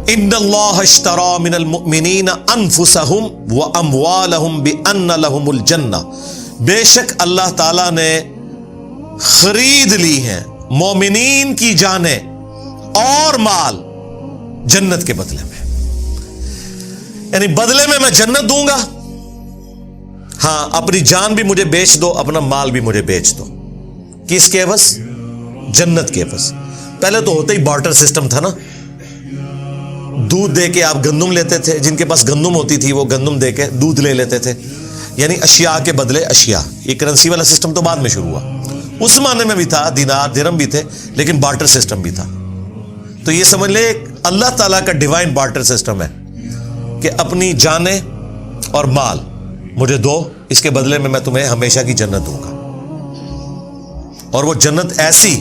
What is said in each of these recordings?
ان اللہ اشتری من المؤمنین انفسہم واموالہم بان لہم الجنہ، بے شک اللہ تعالیٰ نے خرید لی ہیں مومنین کی جانیں اور مال جنت کے بدلے میں، یعنی بدلے میں میں جنت دوں گا، ہاں اپنی جان بھی مجھے بیچ دو، اپنا مال بھی مجھے بیچ دو، کس کے عوض؟ جنت کے عوض۔ پہلے تو ہوتا ہی بارٹر سسٹم تھا نا، دودھ دے کے آپ گندم لیتے تھے، جن کے پاس گندم ہوتی تھی وہ گندم دے کے دودھ لے لیتے تھے، یعنی اشیاء کے بدلے اشیاء۔ یہ کرنسی والا سسٹم تو بعد میں شروع ہوا، اس زمانے میں بھی تھا، دینار درہم بھی تھے، لیکن بارٹر سسٹم بھی تھا۔ تو یہ سمجھ لے اللہ تعالیٰ کا ڈیوائن بارٹر سسٹم ہے کہ اپنی جانیں اور مال مجھے دو، اس کے بدلے میں تمہیں ہمیشہ کی جنت دوں گا، اور وہ جنت ایسی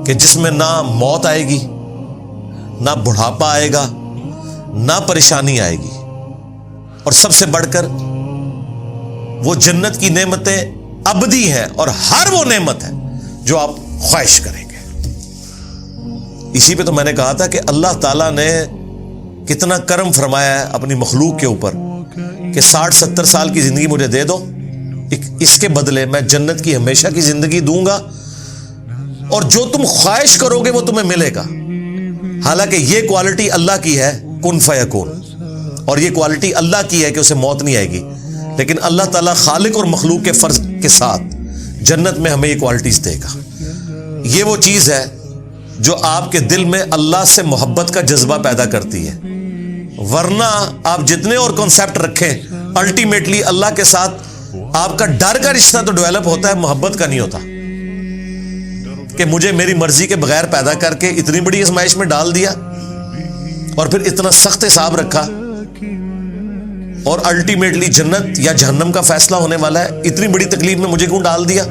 کہ جس میں نہ موت آئے گی، نہ بڑھاپا آئے گا، نہ پریشانی آئے گی، اور سب سے بڑھ کر وہ جنت کی نعمتیں ابدی ہیں، اور ہر وہ نعمت ہے جو آپ خواہش کریں گے۔ اسی پہ تو میں نے کہا تھا کہ اللہ تعالیٰ نے کتنا کرم فرمایا ہے اپنی مخلوق کے اوپر کہ 60-70 سال کی زندگی مجھے دے دو، اس کے بدلے میں جنت کی ہمیشہ کی زندگی دوں گا، اور جو تم خواہش کرو گے وہ تمہیں ملے گا۔ حالانکہ یہ کوالٹی اللہ کی ہے، کن فیکون، اور یہ کوالٹی اللہ کی ہے کہ اسے موت نہیں آئے گی، لیکن اللہ تعالیٰ خالق اور مخلوق کے فرض کے ساتھ جنت میں ہمیں یہ کوالٹیز دے گا۔ یہ وہ چیز ہے جو آپ کے دل میں اللہ سے محبت کا جذبہ پیدا کرتی ہے، ورنہ آپ جتنے اور کنسیپٹ رکھیں، الٹیمیٹلی اللہ کے ساتھ آپ کا ڈر کا رشتہ تو ڈیولپ ہوتا ہے، محبت کا نہیں ہوتا، کہ مجھے میری مرضی کے بغیر پیدا کر کے اتنی بڑی آزمائش میں ڈال دیا، اور پھر اتنا سخت حساب رکھا، اور الٹیمیٹلی جنت یا جہنم کا فیصلہ ہونے والا ہے، اتنی بڑی تکلیف میں مجھے کیوں ڈال دیا؟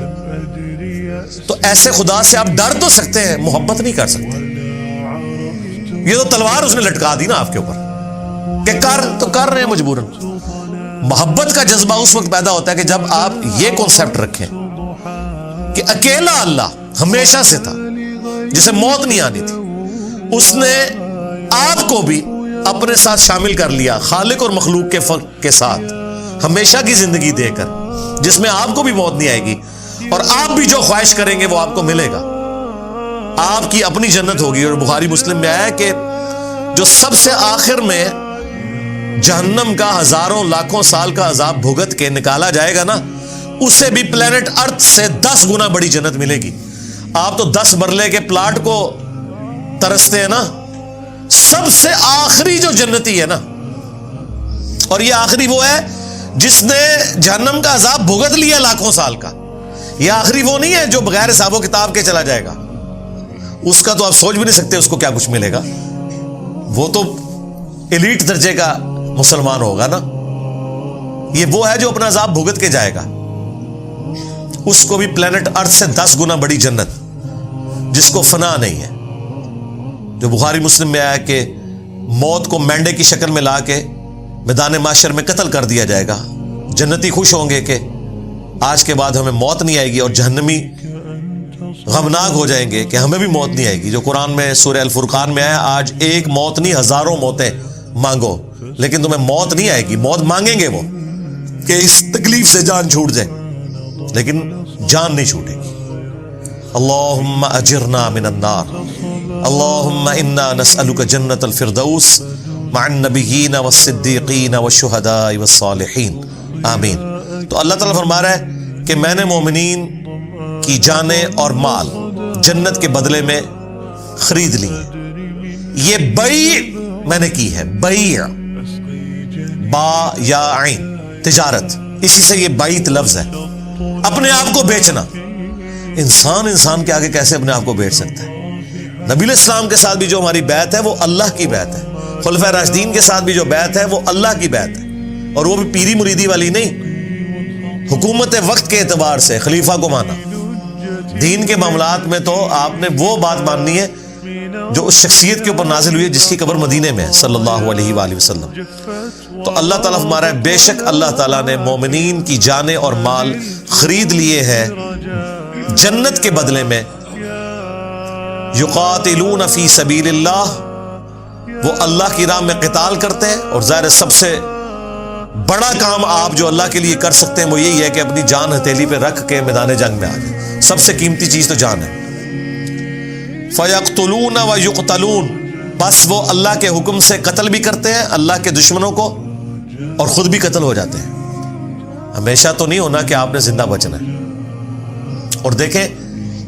تو ایسے خدا سے آپ ڈر تو سکتے ہیں، محبت نہیں کر سکتے۔ یہ تو تلوار اس نے لٹکا دی نا آپ کے اوپر کہ کر رہے ہیں مجبوراً۔ محبت کا جذبہ اس وقت پیدا ہوتا ہے کہ جب آپ یہ کانسیپٹ رکھیں کہ اکیلا اللہ ہمیشہ سے تھا، جسے موت نہیں آنی تھی، اس نے آپ کو بھی اپنے ساتھ شامل کر لیا، خالق اور مخلوق کے فرق کے ساتھ ہمیشہ کی زندگی دے کر، جس میں آپ کو بھی موت نہیں آئے گی، اور آپ بھی جو خواہش کریں گے وہ آپ کو ملے گا، آپ کی اپنی جنت ہوگی۔ اور بخاری مسلم میں آیا کہ جو سب سے آخر میں جہنم کا ہزاروں لاکھوں سال کا عذاب بھگت کے نکالا جائے گا نا، اسے بھی پلینٹ ارتھ سے 10 گنا بڑی جنت ملے گی۔ آپ تو 10 مرلے کے پلاٹ کو ترستے ہیں نا، سب سے آخری جو جنتی ہے نا، اور یہ آخری وہ ہے جس نے جہنم کا عذاب بھگت لیا لاکھوں سال کا، یہ آخری وہ نہیں ہے جو بغیر حساب و کتاب کے چلا جائے گا، اس کا تو آپ سوچ بھی نہیں سکتے اس کو کیا کچھ ملے گا، وہ تو ایلیٹ درجے کا مسلمان ہوگا نا۔ یہ وہ ہے جو اپنا عذاب بھگت کے جائے گا، اس کو بھی پلینٹ ارتھ سے 10 گنا بڑی جنت، جس کو فنا نہیں ہے، جو بخاری مسلم میں آیا کہ موت کو مینڈے کی شکل میں لا کے میدان محشر میں قتل کر دیا جائے گا۔ جنتی خوش ہوں گے کہ آج کے بعد ہمیں موت نہیں آئے گی، اور جہنمی غمناک ہو جائیں گے کہ ہمیں بھی موت نہیں آئے گی، جو قرآن میں سورہ الفرقان میں آیا، آج ایک موت نہیں ہزاروں موتیں مانگو لیکن تمہیں موت نہیں آئے گی۔ موت مانگیں گے وہ کہ اس تکلیف سے جان چھوٹ جائے، لیکن جان نہیں چھوٹے گی۔ اللہم اجرنا من النار، اللہم انا نسألک جنت الفردوس مع النبیین والصدیقین والشہداء والصالحین، آمین۔ تو اللہ تعالیٰ فرما رہا ہے کہ میں نے مومنین کی جانیں اور مال جنت کے بدلے میں خرید لی ہیں۔ یہ بیع میں نے کی ہے، بیع، با یا عین، تجارت، اسی سے یہ بیعت لفظ ہے، اپنے آپ کو بیچنا۔ انسان کے آگے کیسے اپنے آپ کو بیچ سکتا ہے؟ نبی علیہ السلام کے ساتھ بھی جو ہماری بیعت ہے وہ اللہ کی بیعت ہے، خلفائے راشدین کے ساتھ بھی جو بیعت ہے وہ اللہ کی بیعت ہے، اور وہ بھی پیری مریدی والی نہیں، حکومت وقت کے اعتبار سے خلیفہ کو مانا۔ دین کے معاملات میں تو آپ نے وہ بات ماننی ہے جو اس شخصیت کے اوپر نازل ہوئی ہے جس کی قبر مدینے میں ہے، صلی اللہ علیہ وآلہ وسلم۔ تو اللہ تعالیٰ فرما رہا ہے بے شک اللہ تعالیٰ نے مومنین کی جانیں اور مال خرید لیے ہیں جنت کے بدلے میں، یقاتلون فی سبیل اللہ، وہ اللہ کی راہ میں قتال کرتے ہیں، اور ظاہر سب سے بڑا کام آپ جو اللہ کے لیے کر سکتے ہیں وہ یہی ہے کہ اپنی جان ہتھیلی پہ رکھ کے میدان جنگ میں آ جائیں۔ سب سے قیمتی چیز تو جان ہے۔ فَيَقْتُلُونَ وَيُقْتَلُونَ، بس وہ اللہ کے حکم سے قتل بھی کرتے ہیں اللہ کے دشمنوں کو، اور خود بھی قتل ہو جاتے ہیں۔ ہمیشہ تو نہیں ہونا کہ آپ نے زندہ بچنا ہے۔ اور دیکھیں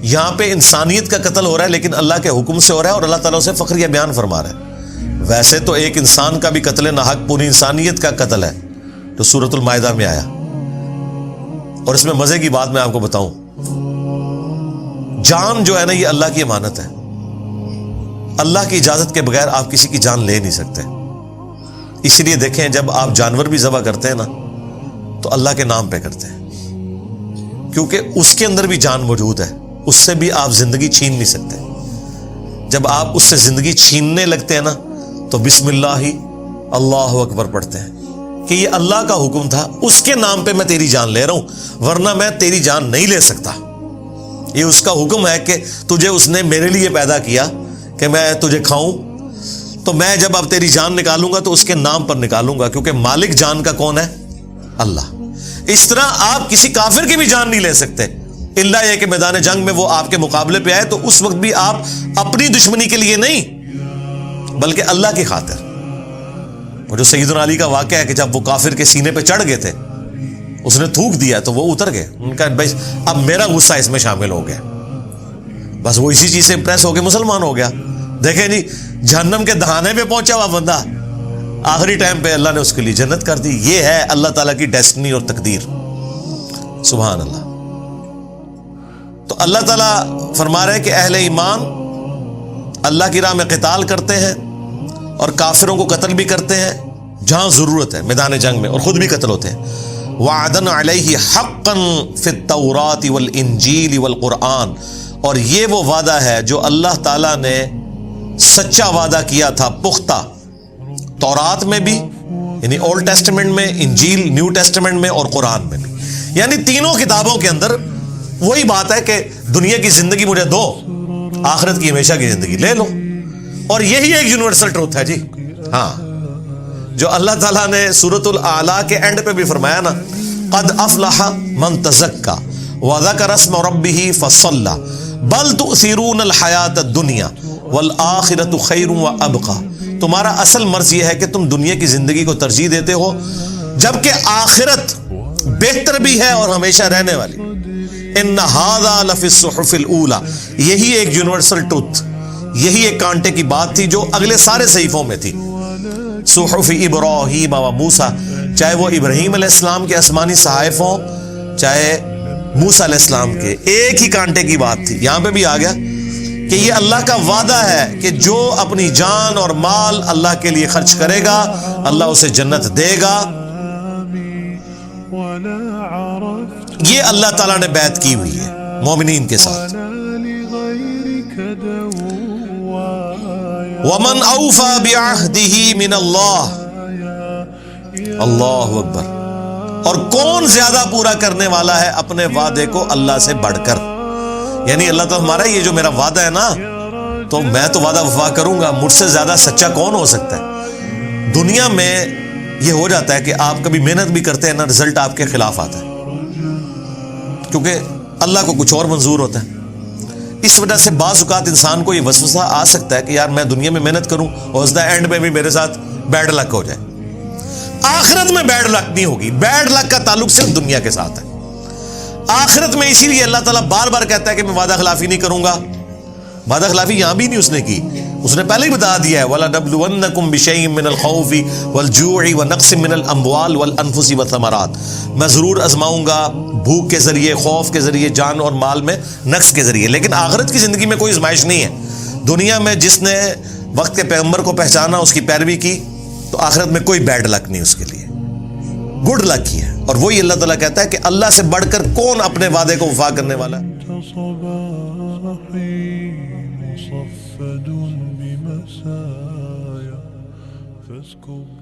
یہاں پہ انسانیت کا قتل ہو رہا ہے، لیکن اللہ کے حکم سے ہو رہا ہے، اور اللہ تعالیٰ اسے فخریہ بیان فرما رہا ہے۔ ویسے تو ایک انسان کا بھی قتل ناحق پوری انسانیت کا قتل ہے، جو سورۃ المائدہ میں آیا۔ اور اس میں مزے کی بات میں آپ کو بتاؤں، جان جو ہے نا یہ اللہ کی امانت ہے۔ اللہ کی اجازت کے بغیر آپ کسی کی جان لے نہیں سکتے۔ اس لیے دیکھیں جب آپ جانور بھی ذبح کرتے ہیں نا تو اللہ کے نام پہ کرتے ہیں، کیونکہ اس کے اندر بھی جان موجود ہے، اس سے بھی آپ زندگی چھین نہیں سکتے۔ جب آپ اس سے زندگی چھیننے لگتے ہیں نا تو بسم اللہ ہی اللہ اکبر پڑھتے ہیں کہ یہ اللہ کا حکم تھا، اس کے نام پہ میں تیری جان لے رہا ہوں، ورنہ میں تیری جان نہیں لے سکتا۔ یہ اس کا حکم ہے کہ تجھے اس نے میرے لیے پیدا کیا کہ میں تجھے کھاؤں، تو میں جب اب تیری جان نکالوں گا تو اس کے نام پر نکالوں گا، کیونکہ مالک جان کا کون ہے؟ اللہ۔ اس طرح آپ کسی کافر کی بھی جان نہیں لے سکتے، الا یہ کہ میدان جنگ میں وہ آپ کے مقابلے پہ آئے تو اس وقت بھی آپ اپنی دشمنی کے لیے نہیں بلکہ اللہ کی خاطر۔ وہ جو سیدنا علی کا واقعہ ہے کہ جب وہ کافر کے سینے پہ چڑھ گئے تھے، اس نے تھوک دیا تو وہ اتر گئے، ان کا بھائی اب میرا غصہ اس میں شامل ہو گیا، بس وہ اسی چیز سے امپریس ہو کے مسلمان ہو گیا۔ دیکھیں جی جہنم کے دہانے پہ پہنچا ہوا بندہ، آخری ٹائم پہ اللہ نے اس کے لیے جنت کر دی۔ یہ ہے اللہ تعالیٰ کی ڈیسٹنی اور تقدیر، سبحان اللہ۔ تو اللہ تعالیٰ فرما رہے کہ اہل ایمان اللہ کی راہ میں قتال کرتے ہیں اور کافروں کو قتل بھی کرتے ہیں جہاں ضرورت ہے میدان جنگ میں، اور خود بھی قتل ہوتے ہیں۔ وعدن علیہ حقا فی التوراۃ والانجیل والقرآن، اور یہ وہ وعدہ ہے جو اللہ تعالیٰ نے سچا وعدہ کیا تھا پختہ، تورات میں بھی یعنی اولڈ ٹیسٹمنٹ میں، انجیل نیو ٹیسٹمنٹ میں، اور قرآن میں بھی، یعنی تینوں کتابوں کے اندر وہی بات ہے کہ دنیا کی زندگی مجھے دو، آخرت کی ہمیشہ کی زندگی لے لو۔ اور یہی ایک یونیورسل ٹروتھ ہے جی، ہاں، جو اللہ تعالیٰ نے سورۃ الاعلیٰ کے اینڈ پہ بھی فرمایا نا، قد افلح من تزکا وذکر اسم ربہ فصلی بل تؤثرون الحیاۃ الدنیا والآخرۃ خیر وابقی۔ تمہارا اصل مرض یہ ہے کہ تم دنیا کی زندگی کو ترجیح دیتے ہو، جبکہ آخرت بہتر بھی ہے اور ہمیشہ رہنے والی۔ ان ھذا لفی الصحف الاولی، یہی ایک یونیورسل ٹروتھ، یہی ایک کانٹے کی بات تھی جو اگلے سارے صحیفوں میں تھی۔ صحف ابراہیم و موسیٰ، چاہے وہ ابراہیم علیہ السلام کے آسمانی صحائف ہوں، چاہے موسیٰ علیہ السلام کے، ایک ہی کانٹے کی بات تھی۔ یہاں پہ بھی آ گیا کہ یہ اللہ کا وعدہ ہے کہ جو اپنی جان اور مال اللہ کے لیے خرچ کرے گا اللہ اسے جنت دے گا۔ یہ اللہ تعالیٰ نے بیعت کی ہوئی ہے مومنین کے ساتھ۔ وَمَنْ أَوْفَى بِعَهْدِهِ مِنَ اللَّهِ، اللہ اکبر۔ اور کون زیادہ پورا کرنے والا ہے اپنے وعدے کو اللہ سے بڑھ کر؟ یعنی اللہ تعالیٰ ہمارا یہ جو میرا وعدہ ہے نا، تو میں تو وعدہ وفا کروں گا، مجھ سے زیادہ سچا کون ہو سکتا ہے؟ دنیا میں یہ ہو جاتا ہے کہ آپ کبھی محنت بھی کرتے ہیں نا، رزلٹ آپ کے خلاف آتا ہے، کیونکہ اللہ کو کچھ اور منظور ہوتا ہے۔ اس وجہ سے بعض اوقات انسان کو یہ وسوسہ آ سکتا ہے کہ یار میں دنیا میں محنت کروں اور اس دا اینڈ میں بھی میرے ساتھ بیڈ لک ہو جائے۔ آخرت میں بیڈ لک نہیں ہوگی، بیڈ لک کا تعلق صرف دنیا کے ساتھ ہے۔ آخرت میں اسی لیے اللہ تعالیٰ بار بار کہتا ہے کہ میں وعدہ خلافی نہیں کروں گا۔ وعدہ خلافی یہاں بھی نہیں اس نے کی، اس نے پہلے ہی بتا دیا ہے وَلَنَبْلُوَنَّكُمْ بِشَيْءٍ مِّنَ الْخَوْفِ وَالْجُوعِ وَنَقْصٍ مِّنَ الْأَمْوَالِ وَالْأَنفُسِ وَالثَّمَرَاتِ، میں ضرور آزماؤں گا بھوک کے ذریعے، خوف کے ذریعے، جان اور مال میں نقص کے ذریعے۔ لیکن آخرت کی زندگی میں کوئی آزمائش نہیں ہے۔ دنیا میں جس نے وقت کے پیغمبر کو پہچانا، اس کی پیروی کی، تو آخرت میں کوئی بیڈ لک نہیں اس کے لیے، گڈ لک ہی ہے۔ اور وہی اللہ تعالیٰ کہتا ہے کہ اللہ سے بڑھ کر کون اپنے وعدے کو وفا کرنے والا ہے؟ مصفد بمسايا فاسكب